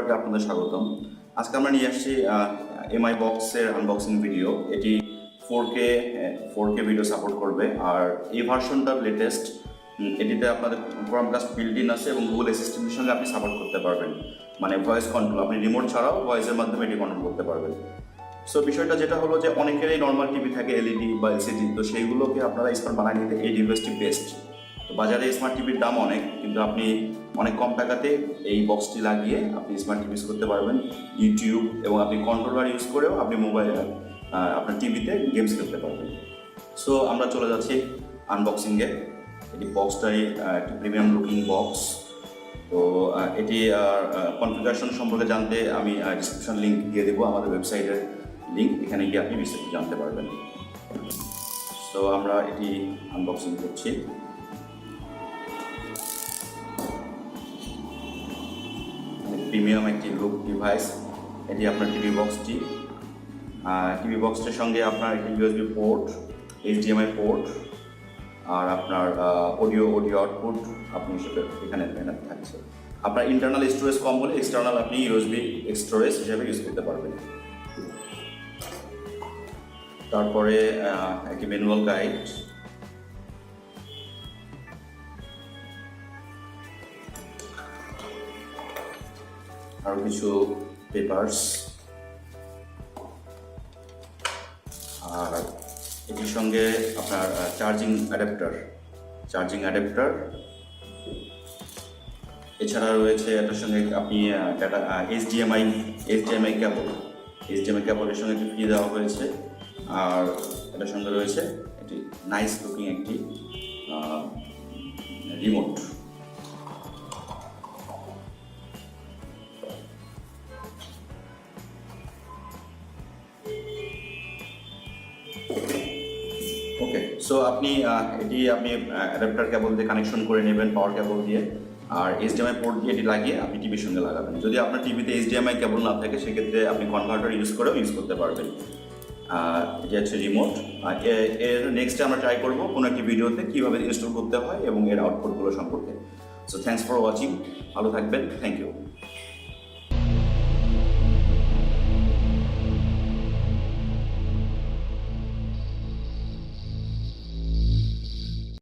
নেটওয়ার্কে আপনাদের স্বাগতম। আজকে আমরা নিয়ে আসছি এমআই বক্সের আনবক্সিং ভিডিও। এটি 4K ভিডিও সাপোর্ট করবে, আর এই ভার্সনটার লেটেস্ট। এটিতে আপনাদের ক্রোমকাস্ট বিল্ট ইন আছে এবং গুগল অ্যাসিস্ট্যান্টের সঙ্গে আপনি সাপোর্ট করতে পারবেন, মানে ভয়েস কন্ট্রোল। আপনি রিমোট ছাড়াও ভয়েসের মাধ্যমে এটি কন্ট্রোল করতে পারবেন। সো বিষয়টা যেটা হলো যে অনেকেরই নর্মাল টিভি থাকে এলইডি বা এলসিডি, তো সেইগুলোকে আপনারা স্মার্ট বানিয়ে নিতে এই ডিভাইসটি বেস্ট। তো বাজারে স্মার্ট টিভির দাম অনেক, কিন্তু আপনি অনেক কম টাকাতে এই বক্সটি লাগিয়ে আপনি স্মার্ট টিভি ইউজ করতে পারবেন, ইউটিউব, এবং আপনি কন্ট্রোলার ইউজ করেও আপনি মোবাইলে আপনার টিভিতে গেমস খেলতে পারবেন। সো আমরা চলে যাচ্ছি আনবক্সিংয়ে। এটি বক্সটাই একটি প্রিমিয়াম লুকিং বক্স। তো এটি কনফিগারেশন সম্পর্কে জানতে আমি ডিসক্রিপশন লিঙ্ক দিয়ে দেবো, আমাদের ওয়েবসাইটের লিঙ্ক, এখানে গিয়ে আপনি বিস্তারিত জানতে পারবেন। তো আমরা এটি আনবক্সিং করছি। প্রিমিয়াম একটি লুক ডিভাইস এটি আপনার টিভি বক্সটি। টিভি বক্সটির সঙ্গে আপনার একটি ইউএসবি পোর্ট, এইচডিএমআই পোর্ট, আর আপনার অডিও আউটপুট আপনি সেটা এখানে থাকছে। আপনার ইন্টারনাল স্টোরেজ কম হলে এক্সটার্নাল আপনি ইউএসবি স্টোরেজ হিসেবে ইউজ করতে পারবেন। তারপরে একটি ম্যানুয়াল গাইড, আরও কিছু পেপারস, আর এটির সঙ্গে আপনার চার্জিং অ্যাডাপ্টার। এছাড়া রয়েছে এটার সঙ্গে আপনি এইচডিএমআই কেবলের সঙ্গে একটি ফ্রি দেওয়া হয়েছে। আর এটার সঙ্গে রয়েছে একটি নাইস লুকিং একটি রিমোট। ওকে, সো আপনি অ্যাডাপ্টার কেবল দিয়ে কানেকশন করে নেবেন, পাওয়ার কেবল দিয়ে, আর এইচডিএমআই পোর্ট দিয়ে এটি লাগিয়ে আপনি টিভির সঙ্গে লাগাবেন। যদি আপনার টিভিতে এইচডিএমআই কেবল না থাকে সেক্ষেত্রে আপনি কনভার্টার ইউজ করেও ইউজ করতে পারবেন। এটি হচ্ছে রিমোট। এর নেক্সটে আমরা ট্রাই করবো কোনো একটি ভিডিওতে কীভাবে ইনস্টল করতে হয় এবং এর আউটপুটগুলো সম্পর্কে। সো থ্যাঙ্কস ফর ওয়াচিং, ভালো থাকবেন, থ্যাংক ইউ।